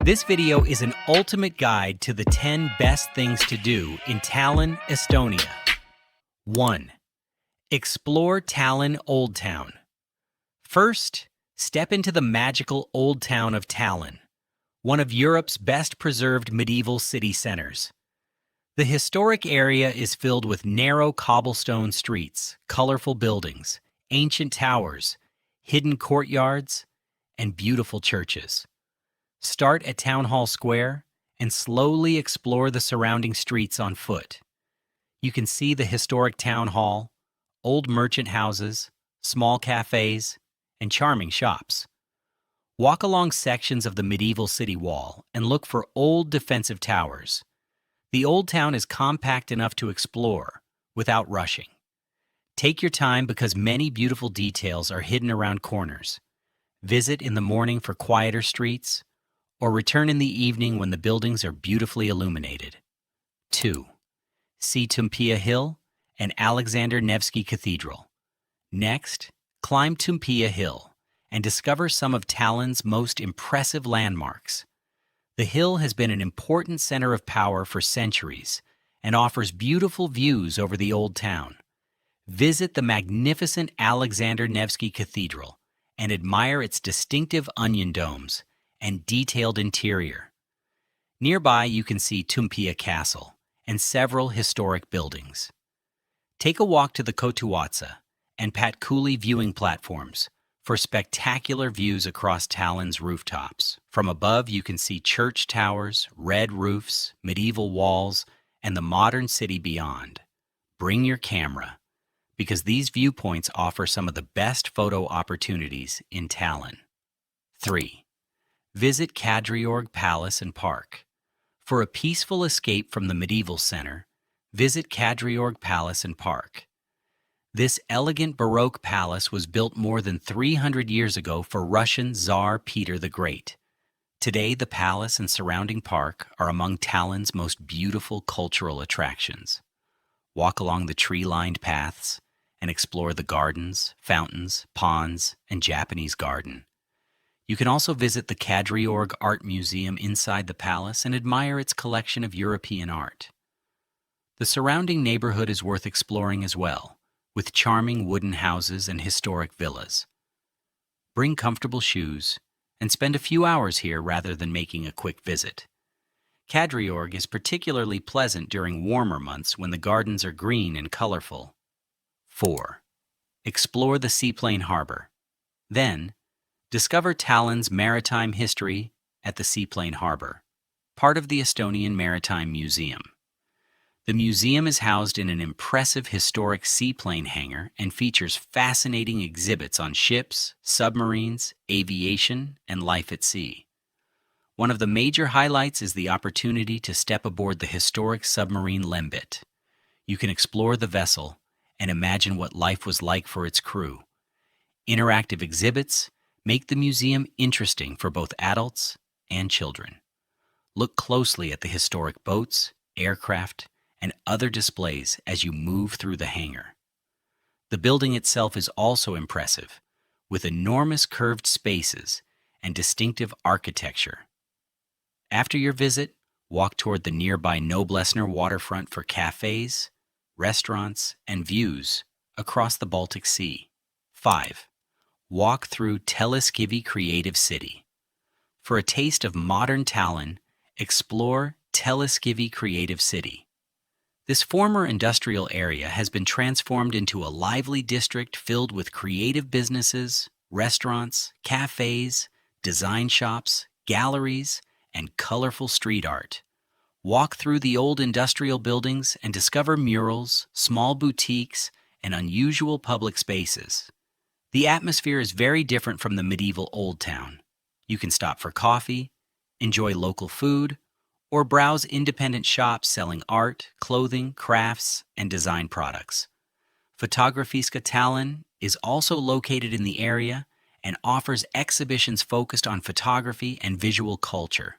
This video is an ultimate guide to the 10 best things to do in Tallinn, Estonia. 1. Explore Tallinn Old Town. First, step into the magical Old Town of Tallinn, one of Europe's best preserved medieval city centers. The historic area is filled with narrow cobblestone streets, colorful buildings, ancient towers, hidden courtyards, and beautiful churches. Start at Town Hall Square and slowly explore the surrounding streets on foot. You can see the historic town hall, old merchant houses, small cafes, and charming shops. Walk along sections of the medieval city wall and look for old defensive towers. The old town is compact enough to explore without rushing. Take your time because many beautiful details are hidden around corners. Visit in the morning for quieter streets, or return in the evening when the buildings are beautifully illuminated. 2. See Toompea Hill and Alexander Nevsky Cathedral. Next, climb Toompea Hill and discover some of Tallinn's most impressive landmarks. The hill has been an important center of power for centuries and offers beautiful views over the old town. Visit the magnificent Alexander Nevsky Cathedral and admire its distinctive onion domes and detailed interior. Nearby, you can see Toompea Castle and several historic buildings. Take a walk to the Kotuatsa and Patkuli viewing platforms for spectacular views across Tallinn's rooftops. From above, you can see church towers, red roofs, medieval walls, and the modern city beyond. Bring your camera, because these viewpoints offer some of the best photo opportunities in Tallinn. 3. Visit Kadriorg Palace and Park. For a peaceful escape from the medieval center, visit Kadriorg Palace and Park. This elegant Baroque palace was built more than 300 years ago for Russian Tsar Peter the Great. Today, the palace and surrounding park are among Tallinn's most beautiful cultural attractions. Walk along the tree-lined paths and explore the gardens, fountains, ponds, and Japanese garden. You can also visit the Kadriorg Art Museum inside the palace and admire its collection of European art. The surrounding neighborhood is worth exploring as well, with charming wooden houses and historic villas. Bring comfortable shoes and spend a few hours here rather than making a quick visit. Kadriorg is particularly pleasant during warmer months when the gardens are green and colorful. 4. Explore the seaplane harbor. Then, discover Tallinn's maritime history at the Seaplane Harbor, part of the Estonian Maritime Museum. The museum is housed in an impressive historic seaplane hangar and features fascinating exhibits on ships, submarines, aviation, and life at sea. One of the major highlights is the opportunity to step aboard the historic submarine Lembit. You can explore the vessel and imagine what life was like for its crew. Interactive exhibits make the museum interesting for both adults and children. Look closely at the historic boats, aircraft, and other displays as you move through the hangar. The building itself is also impressive, with enormous curved spaces and distinctive architecture. After your visit, walk toward the nearby Noblessner waterfront for cafes, restaurants, and views across the Baltic Sea. 5. Walk through Telliskivi Creative City. For a taste of modern Tallinn, explore Telliskivi Creative City. This former industrial area has been transformed into a lively district filled with creative businesses, restaurants, cafes, design shops, galleries, and colorful street art. Walk through the old industrial buildings and discover murals, small boutiques, and unusual public spaces. The atmosphere is very different from the medieval Old Town. You can stop for coffee, enjoy local food, or browse independent shops selling art, clothing, crafts, and design products. Fotografiska Tallinn is also located in the area and offers exhibitions focused on photography and visual culture.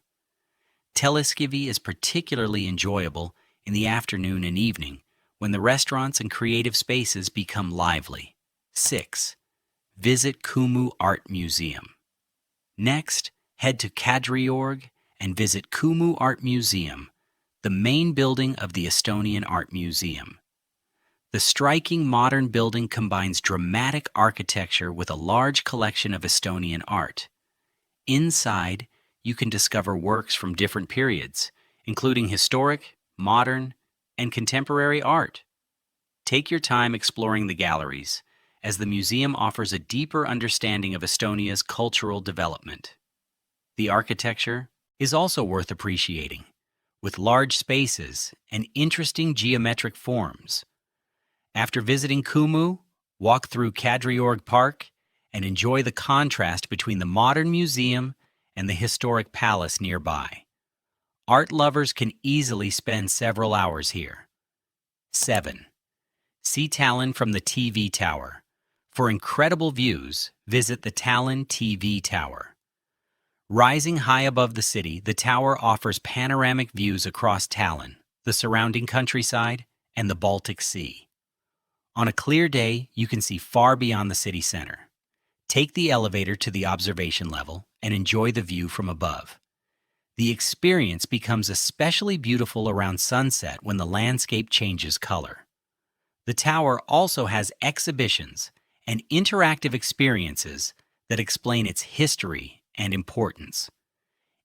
Telliskivi is particularly enjoyable in the afternoon and evening when the restaurants and creative spaces become lively. 6. Visit Kumu Art Museum. Next, head to Kadriorg and visit Kumu Art Museum, the main building of the Estonian Art Museum. The striking modern building combines dramatic architecture with a large collection of Estonian art. Inside, you can discover works from different periods, including historic, modern, and contemporary art. Take your time exploring the galleries, as the museum offers a deeper understanding of Estonia's cultural development. The architecture is also worth appreciating, with large spaces and interesting geometric forms. After visiting Kumu, walk through Kadriorg Park and enjoy the contrast between the modern museum and the historic palace nearby. Art lovers can easily spend several hours here. 7. See Tallinn from the TV Tower. For incredible views, visit the Tallinn TV Tower. Rising high above the city, the tower offers panoramic views across Tallinn, the surrounding countryside, and the Baltic Sea. On a clear day, you can see far beyond the city center. Take the elevator to the observation level and enjoy the view from above. The experience becomes especially beautiful around sunset when the landscape changes color. The tower also has exhibitions and interactive experiences that explain its history and importance.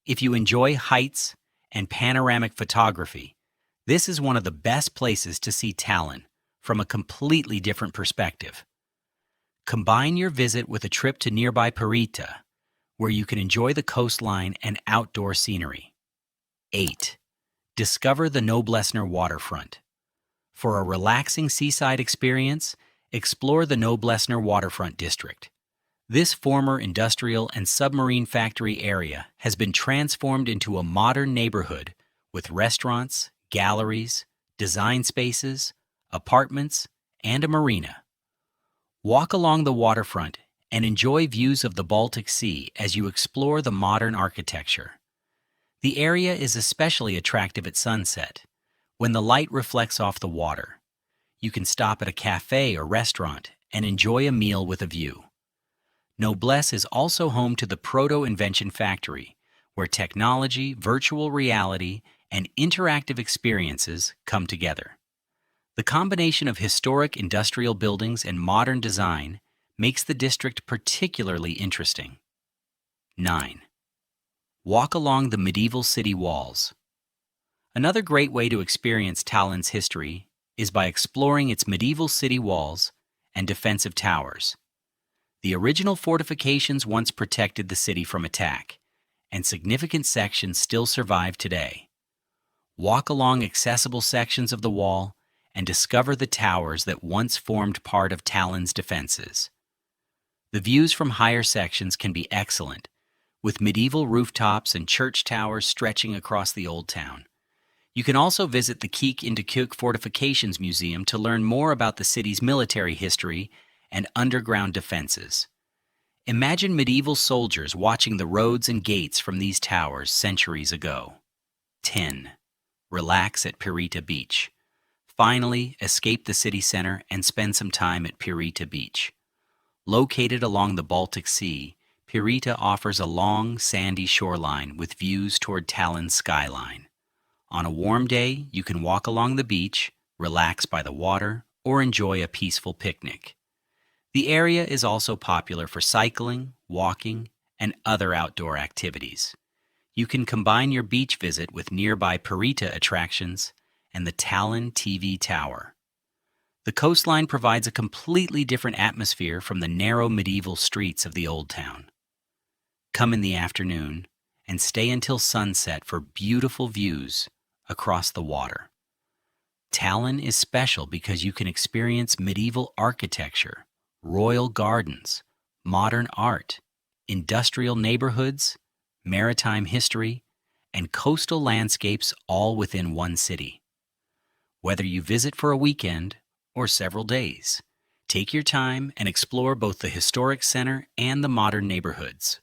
If you enjoy heights and panoramic photography, this is one of the best places to see Tallinn from a completely different perspective. Combine your visit with a trip to nearby Pirita, where you can enjoy the coastline and outdoor scenery. 8. Discover the Noblessner waterfront. For a relaxing seaside experience, explore the Noblessner waterfront district. This former industrial and submarine factory area has been transformed into a modern neighborhood with restaurants, galleries, design spaces, apartments, and a marina. Walk along the waterfront and enjoy views of the Baltic Sea as you explore the modern architecture. The area is especially attractive at sunset, when the light reflects off the water. You can stop at a cafe or restaurant and enjoy a meal with a view. Noblesse is also home to the Proto-Invention Factory, where technology, virtual reality, and interactive experiences come together. The combination of historic industrial buildings and modern design makes the district particularly interesting. 9. Walk along the medieval city walls. Another great way to experience Tallinn's history is by exploring its medieval city walls and defensive towers. The original fortifications once protected the city from attack, and significant sections still survive today. Walk along accessible sections of the wall and discover the towers that once formed part of Tallinn's defenses. The views from higher sections can be excellent, with medieval rooftops and church towers stretching across the old town. You can also visit the Keek Indikuk Fortifications Museum to learn more about the city's military history and underground defenses. Imagine medieval soldiers watching the roads and gates from these towers centuries ago. 10. Relax at Pirita Beach. Finally, escape the city center and spend some time at Pirita Beach. Located along the Baltic Sea, Pirita offers a long, sandy shoreline with views toward Tallinn's skyline. On a warm day, you can walk along the beach, relax by the water, or enjoy a peaceful picnic. The area is also popular for cycling, walking, and other outdoor activities. You can combine your beach visit with nearby Pirita attractions and the Tallinn TV Tower. The coastline provides a completely different atmosphere from the narrow medieval streets of the old town. Come in the afternoon and stay until sunset for beautiful views across the water. Tallinn is special because you can experience medieval architecture, royal gardens, modern art, industrial neighborhoods, maritime history, and coastal landscapes all within one city. Whether you visit for a weekend or several days, take your time and explore both the historic center and the modern neighborhoods.